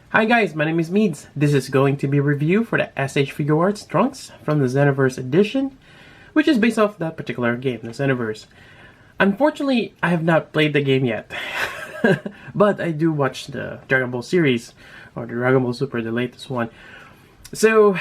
Hi guys, my name is Meads. This is going to be a review for the SH Figuarts Trunks from the Xenoverse edition, which is based off that particular game, the Xenoverse. Unfortunately, I have not played the game yet, but I do watch the Dragon Ball series, or the Dragon Ball Super, the latest one. So,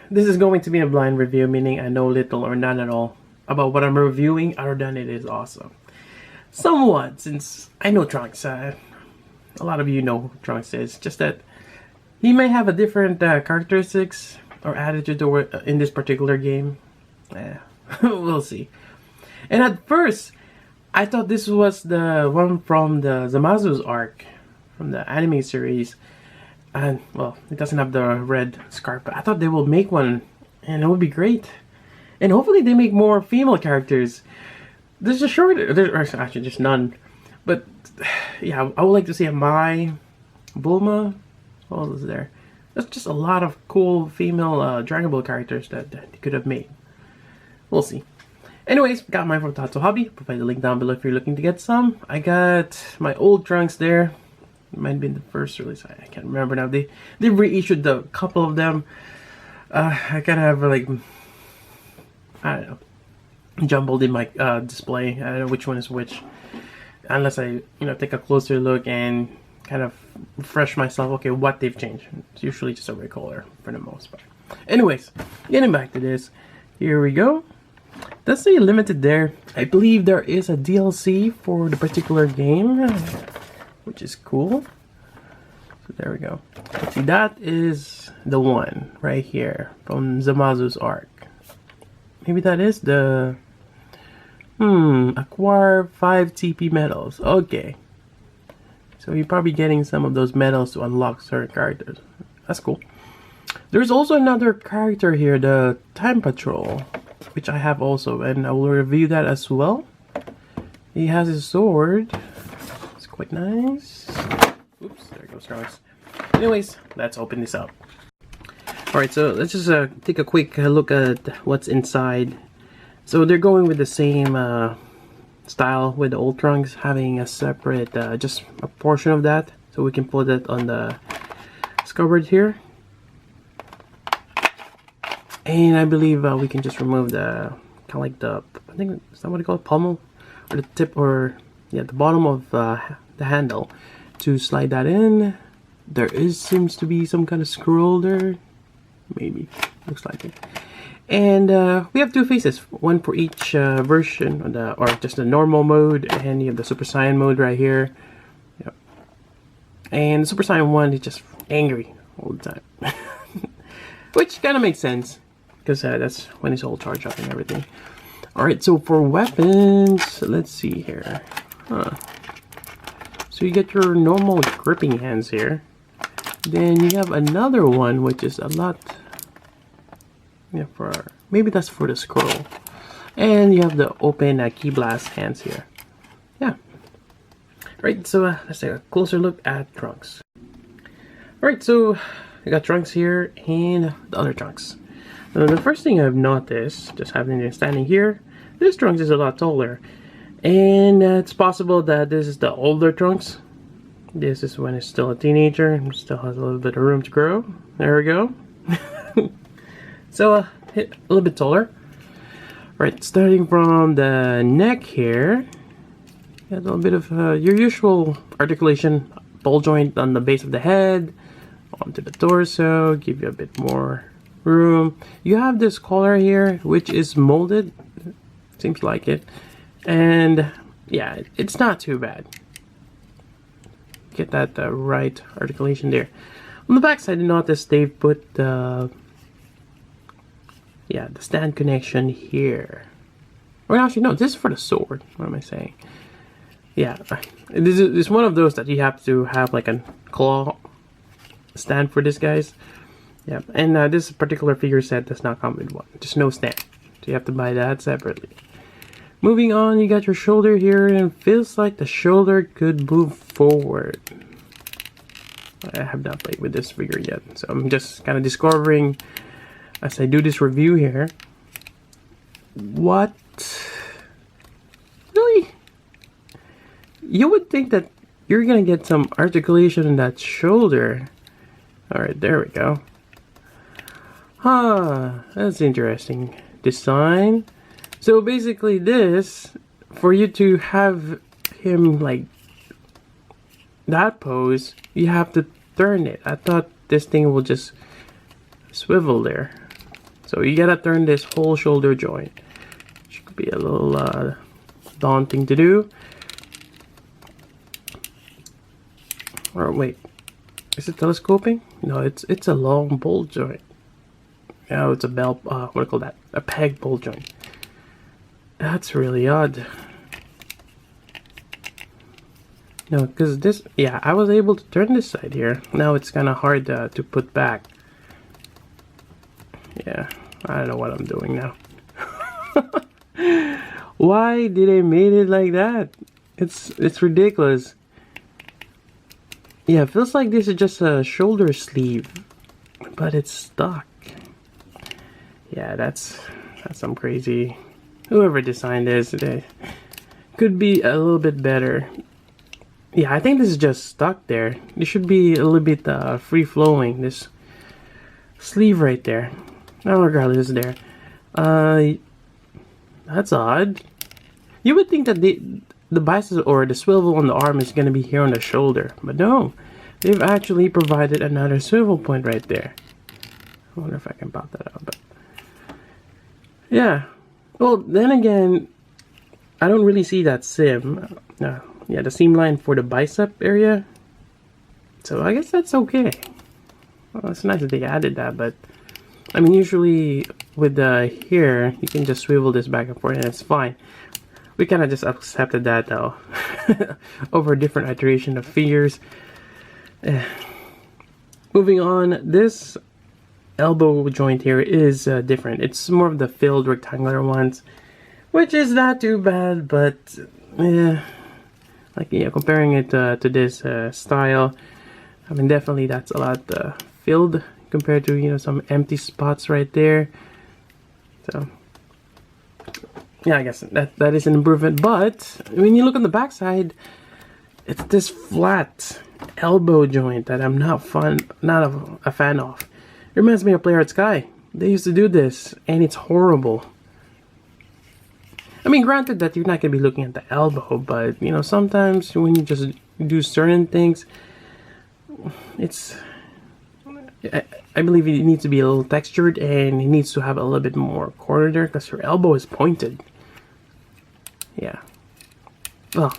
this is going to be a blind review, meaning I know little or none at all about what I'm reviewing, other than it is awesome. Somewhat, since I know Trunks. A lot of you know who Trunks is, just that he may have a different characteristics or attitude toward, in this particular game. We'll see. And at first, I thought this was the one from the Zamazu's arc, from the anime series. And, well, it doesn't have the red scarf, but I thought they will make one, and it would be great. And hopefully they make more female characters. There's a shortage, there's actually just none. But, yeah, I would like to see a Mai, Bulma. What else is there? There's just a lot of cool female Dragon Ball characters that they could have made. We'll see. Anyways, got mine from Tatsu Hobby. Provide the link down below if you're looking to get some. I got my old Trunks there. It might have been the first release. I can't remember now. They reissued a couple of them. I kind of have like, I don't know, jumbled in my display. I don't know which one is which, unless I take a closer look and kind of refresh myself. Okay, what they've changed. It's usually just a recolor for the most part. Anyways, getting back to this, here we go. Let's say limited there. I believe there is a DLC for the particular game, which is cool. So there we go. Let's see, that is the one right here from Zamazu's arc. Maybe that is the acquire 5 TP medals. Okay. So you're probably getting some of those medals to unlock certain characters. That's cool. There's also another character here, the Time Patrol, which I have also, and I will review that as well. He has his sword. It's quite nice. Oops, there goes Trunks. Anyways, let's open this up. Alright, so let's just take a quick look at what's inside. So they're going with the same style with the old Trunks, having a separate, just a portion of that, so we can put it on the scabbard here. And I believe we can just remove the, kind of like the, I think, is that what they call it, pommel? Or the tip, or, yeah, the bottom of the handle to slide that in. There seems to be some kind of screw holder, maybe, looks like it. And we have 2 faces, one for each version, or just the normal mode, and you have the Super Saiyan mode right here. Yep. And the Super Saiyan 1 is just angry all the time. Which kind of makes sense, because that's when he's all charged up and everything. Alright, so for weapons, let's see here. So you get your normal gripping hands here. Then you have another one, which is a lot... yeah, maybe that's for the scroll. And you have the open key blast hands here. Yeah. Alright, so let's take a closer look at Trunks. Alright, so I got Trunks here and the other Trunks. Now, the first thing I've noticed, just having him standing here, this Trunks is a lot taller. And it's possible that this is the older Trunks. This is when he's still a teenager and still has a little bit of room to grow. There we go. So a little bit taller. Right, starting from the neck here, you got a little bit of your usual articulation, ball joint on the base of the head, onto the torso, give you a bit more room. You have this collar here, which is molded, seems like it, and yeah, it's not too bad. Get that right articulation there. On the back side, I noticed they've put the the stand connection here. Or actually, no, this is for the sword. What am I saying? Yeah, this is one of those that you have to have like a claw stand for this, guys. Yeah, and this particular figure set does not come with one. Just no stand. So you have to buy that separately. Moving on, you got your shoulder here, and it feels like the shoulder could move forward. I have not played with this figure yet, so I'm just kind of discovering as I do this review here. What? Really? You would think that you're gonna get some articulation in that shoulder, Alright, there we go. Huh, that's interesting design. So basically this, for you to have him like that pose, you have to turn it. I thought this thing will just swivel there. So you gotta turn this whole shoulder joint, which could be a little daunting to do. Or wait, is it telescoping? No, it's a long bolt joint. Oh, it's a bell. What do you call that? A peg bolt joint. That's really odd. No, because this, yeah, I was able to turn this side here. Now it's kind of hard to put back. Yeah, I don't know what I'm doing now. Why did they made it like that? It's ridiculous. Yeah, it feels like this is just a shoulder sleeve, but it's stuck. Yeah, that's some crazy. Whoever designed this, they could be a little bit better. Yeah, I think this is just stuck there. This should be a little bit free flowing. This sleeve right there. Oh, regardless, there. That's odd. You would think that the biceps or the swivel on the arm is gonna be here on the shoulder, but no, they've actually provided another swivel point right there. I wonder if I can pop that out, but yeah. Well, then again, I don't really see that seam. Yeah, the seam line for the bicep area. So I guess that's okay. Well, it's nice that they added that, but I mean, usually with the here, you can just swivel this back and forth and it's fine. We kind of just accepted that though. Over a different iteration of figures. Moving on, this elbow joint here is different. It's more of the filled rectangular ones, which is not too bad, but yeah, like, yeah, comparing it to this style, I mean, definitely that's a lot filled compared to, you know, some empty spots right there. So yeah, I guess that is an improvement. But when you look on the back side, it's this flat elbow joint that I'm not a fan of. It reminds me of Figuarts Sky. They used to do this, and it's horrible. I mean, granted that you're not going to be looking at the elbow, but, you know, sometimes when you just do certain things, it's... I believe it needs to be a little textured, and it needs to have a little bit more corner there, because your elbow is pointed. Yeah. Well,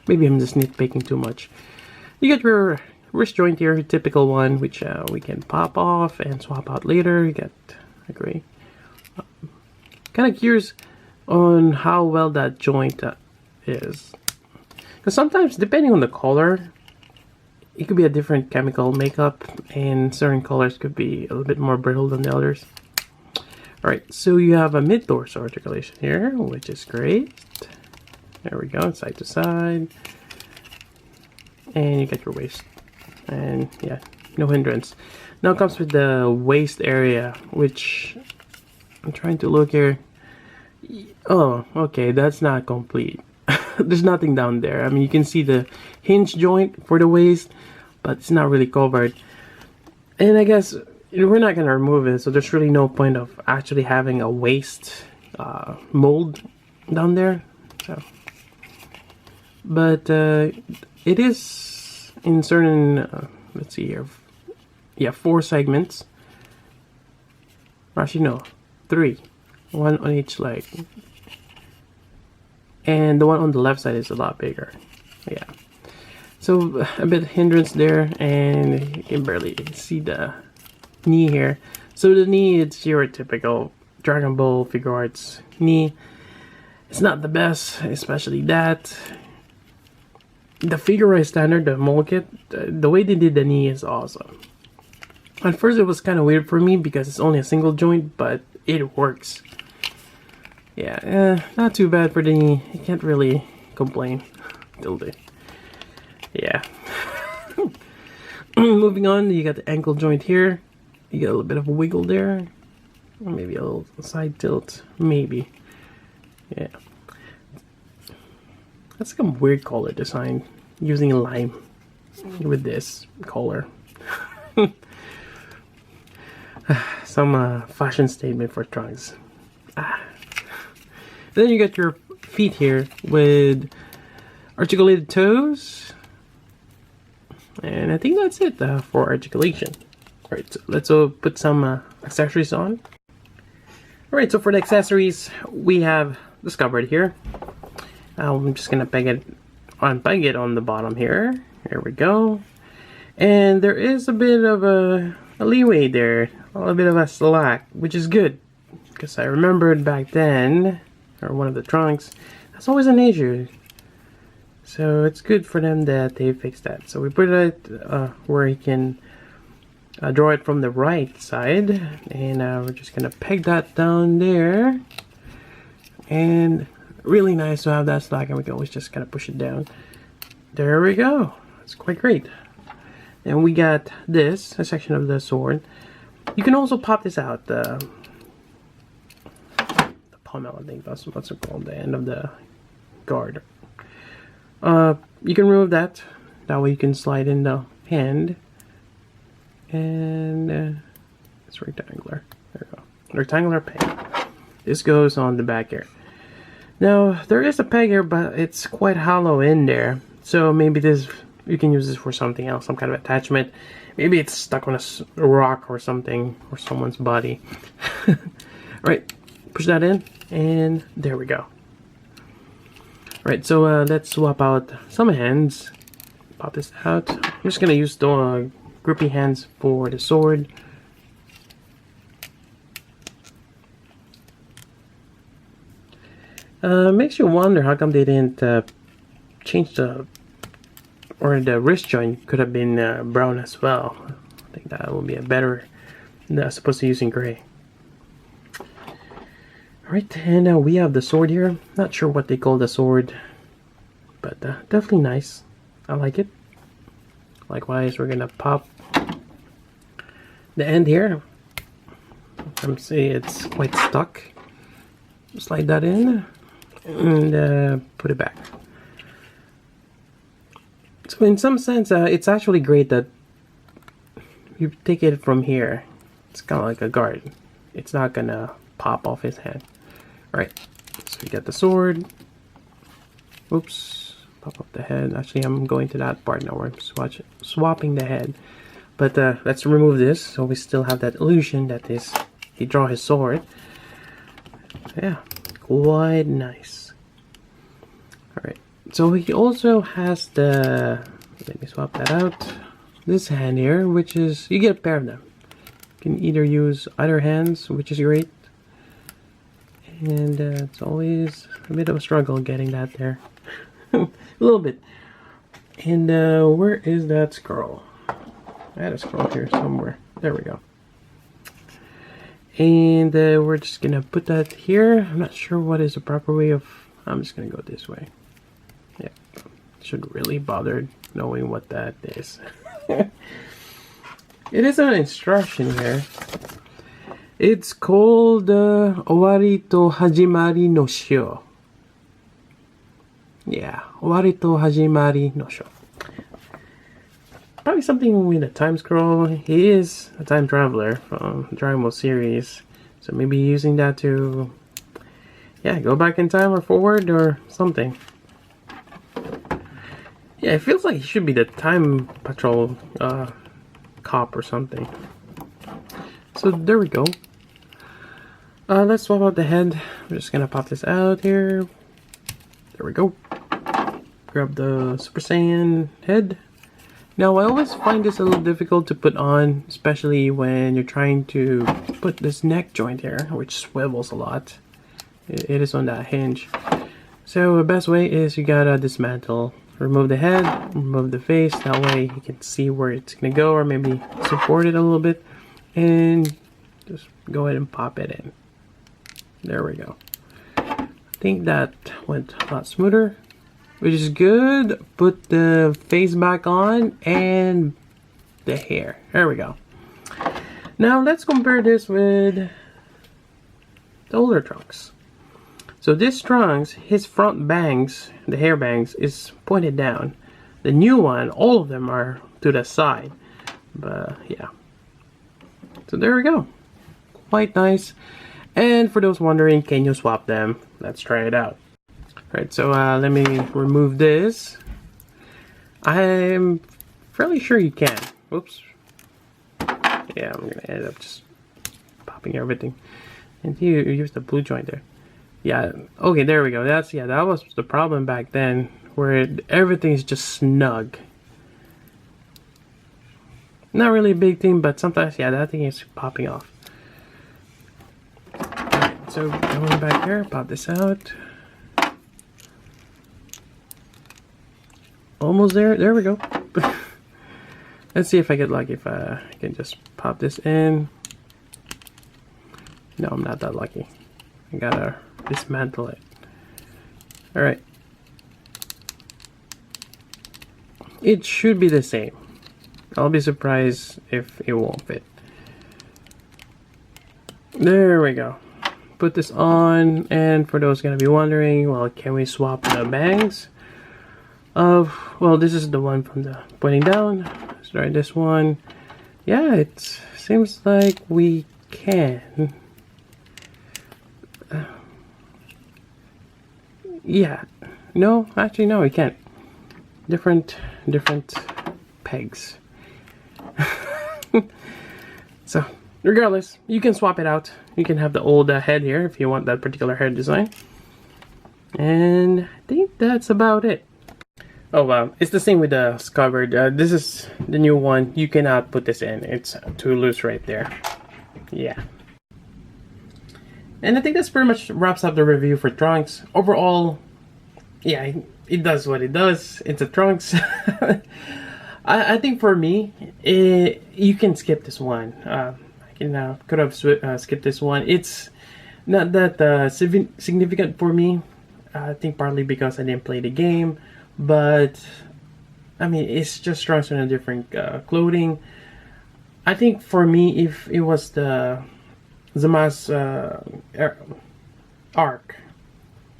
maybe I'm just nitpicking too much. You get your wrist joint here, typical one, which we can pop off and swap out later. You get, I agree. Kind of curious on how well that joint is, because sometimes depending on the color, it could be a different chemical makeup, and certain colors could be a little bit more brittle than the others. Alright, so you have a mid-torso articulation here, which is great. There we go, side to side. And you get your waist. And yeah, no hindrance. Now it comes with the waist area, which I'm trying to look here. Oh, okay, that's not complete. There's nothing down there. I mean, you can see the hinge joint for the waist, but it's not really covered. And I guess we're not going to remove it, so there's really no point of actually having a waist mold down there. So, but it is in certain, let's see here, yeah, 4 segments. Actually, no, 3. 1 on each leg. And the one on the left side is a lot bigger. Yeah. So a bit of hindrance there, and you can barely see the knee here. So the knee, it's your typical Dragon Ball Figuarts knee. It's not the best, especially that. The Figuarts standard, the mold kit, the way they did the knee is awesome. At first it was kind of weird for me because it's only a single joint, but it works. Yeah, not too bad for the knee. You can't really complain. Yeah. Moving on, you got the ankle joint here. You get a little bit of a wiggle there. Maybe a little side tilt. Maybe. Yeah. That's like a weird collar design. Using lime with this collar. Some fashion statement for Trunks. Then you got your feet here with articulated toes. And I think that's it for articulation. Alright, so let's put some accessories on. Alright, so for the accessories, we have this cupboard here. I'm just gonna peg it on the bottom here. There we go. And there is a bit of a leeway there, a little bit of a slack, which is good. Because I remembered back then, or one of the trunks, that's always an issue. So it's good for them that they fixed that. So we put it where you can draw it from the right side, and we're just gonna peg that down there. And really nice to have that slack, and we can always just kind of push it down. There we go. It's quite great. And we got this, a section of the sword. You can also pop this out. The pommel, I think that's what's it called, the end of the guard. You can remove that. That way you can slide in the hand. And it's rectangular. There we go. Rectangular peg. This goes on the back here. Now there is a peg here, but it's quite hollow in there. So maybe this, you can use this for something else, some kind of attachment. Maybe it's stuck on a rock or something, or someone's body. Alright, push that in, and there we go. Alright, so let's swap out some hands. Pop this out. I'm just gonna use the grippy hands for the sword. Makes you wonder how come they didn't change the wrist joint could have been brown as well. I think that would be a better, as opposed to using gray. Alright, and we have the sword here. Not sure what they call the sword, but definitely nice. I like it. Likewise, we're gonna pop the end here. I'm saying it's quite stuck. Slide that in and put it back. So in some sense, it's actually great that you take it from here. It's kind of like a guard. It's not gonna pop off his hand. Alright, so we got the sword. Oops, pop up the head. Actually, I'm going to that part now where I'm swapping the head. But let's remove this so we still have that illusion that he draw his sword. Yeah, quite nice. Alright, so he also has the, let me swap that out, this hand here, which is, you get a pair of them. You can either use either hands, which is great. And it's always a bit of a struggle getting that there. A little bit. And where is that scroll? I had a scroll here somewhere. There we go. And we're just gonna put that here. I'm not sure what is the proper way of, I'm just gonna go this way. Yeah, should really bother knowing what that is. It is an instruction here. It's called Owari to Hajimari no Shio. Yeah, Owari to Hajimari no Shio. Probably something with a time scroll. He is a time traveler from the Dragon Ball series. So maybe using that to, yeah, go back in time or forward or something. Yeah, it feels like he should be the time patrol cop or something. So there we go. Let's swap out the head. We're just gonna pop this out here. There we go. Grab the Super Saiyan Head. Now I always find this a little difficult to put on, especially when you're trying to put this neck joint here, which swivels a lot. It is on that hinge. So the best way is you gotta dismantle. Remove the head, remove the face, that way you can see where it's gonna go, or maybe support it a little bit. And just go ahead and pop it in. There we go. I think that went a lot smoother, which is good. Put the face back on and the hair. There we go. Now let's compare this with the older Trunks. So this Trunks, his front bangs, the hair bangs, is pointed down. The new one, all of them are to the side. But yeah. So there we go. Quite nice. And for those wondering, can you swap them? Let's try it out. Right, so let me remove this. I'm fairly sure you can. Oops. Yeah, I'm gonna end up just popping everything. And you use the blue joint there. Yeah, okay, there we go. That was the problem back then, where everything is just snug. Not really a big thing, but sometimes, yeah, that thing is popping off. Alright, so going back here, pop this out. Almost there. There we go. Let's see if I get lucky, if I can just pop this in. No, I'm not that lucky. I gotta dismantle it. Alright. It should be the same. I'll be surprised if it won't fit. There we go. Put this on, and for those gonna be wondering, well, can we swap the bangs? Well, this is the one from the pointing down. Let's try this one. Yeah, it seems like we can. Yeah. No, actually, no, we can't. Different pegs. So, regardless, you can swap it out. You can have the old head here if you want that particular head design. And I think that's about it. Oh wow, it's the same with the scabbard. This is the new one. You cannot put this in. It's too loose right there. Yeah. And I think that's pretty much wraps up the review for Trunks. Overall, yeah, it does what it does. It's a Trunks. I think for me, you can skip this one. I could have skipped this one. It's not that significant for me. I think partly because I didn't play the game. But, I mean, it's just Trunks in a different clothing. I think for me, if it was the Zama's arc,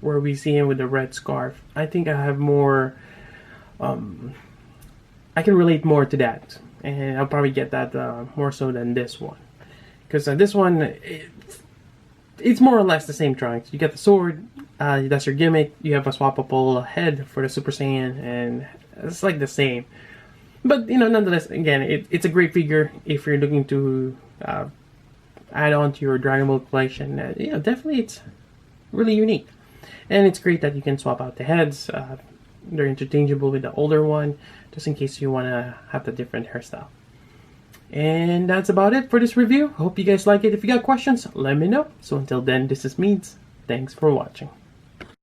where we see him with the red scarf, I think I have more, I can relate more to that. And I'll probably get that more so than this one. Because this one, it's more or less the same Trunks. You get the sword, that's your gimmick. You have a swappable head for the Super Saiyan, and it's like the same. But, you know, nonetheless, again, it's a great figure if you're looking to add on to your Dragon Ball collection. Yeah, definitely it's really unique. And it's great that you can swap out the heads. They're interchangeable with the older one, just in case you want to have the different hairstyle. And that's about it for this review. Hope you guys like it. If you got questions, let me know. So until then, this is Meads. Thanks for watching.